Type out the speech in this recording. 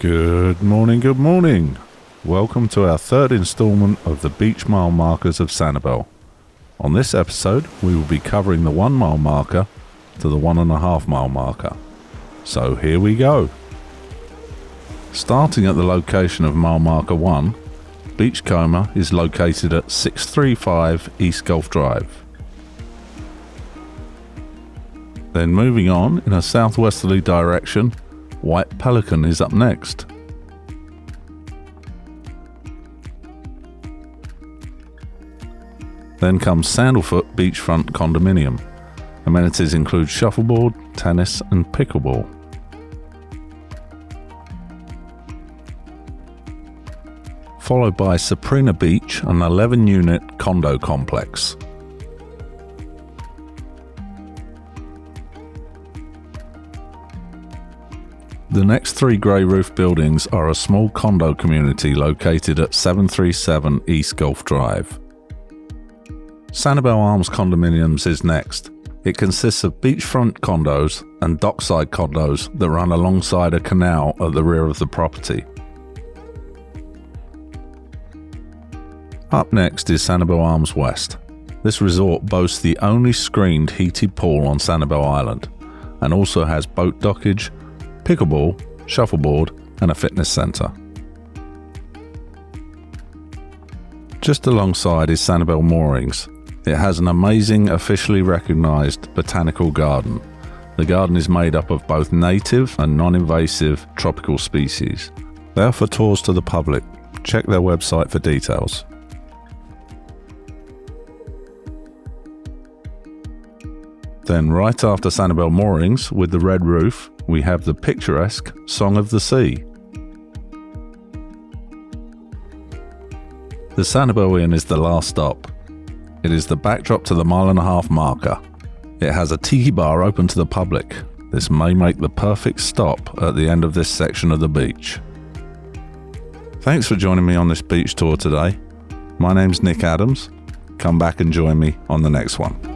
Good morning. Welcome to our third installment of the beach mile markers of Sanibel. On this episode, we will be covering the 1 mile marker to the 1.5 mile marker. So here we go. Starting at the location of mile marker 1, Beachcomber is located at 635 East Gulf Drive. Then moving on in a southwesterly direction, White Pelican is up next. Then comes Sandalfoot Beachfront Condominium. Amenities include shuffleboard, tennis and pickleball. Followed by Saprina Beach, an 11-unit condo complex. The next 3 grey roof buildings are a small condo community located at 737 East Gulf Drive. Sanibel Arms Condominiums is next. It consists of beachfront condos and dockside condos that run alongside a canal at the rear of the property. Up next is Sanibel Arms West. This resort boasts the only screened heated pool on Sanibel Island and also has boat dockage, pickleball, shuffleboard and a fitness centre. Just alongside is Sanibel Moorings. It has an amazing officially recognised botanical garden. The garden is made up of both native and non-invasive tropical species. They offer tours to the public. Check their website for details. Then right after Sanibel Moorings, with the red roof, we have the picturesque Song of the Sea. The Sanibel Inn is the last stop. It is the backdrop to the 1.5 mile marker. It has a tiki bar open to the public. This may make the perfect stop at the end of this section of the beach. Thanks for joining me on this beach tour today. My name's Nick Adams. Come back and join me on the next one.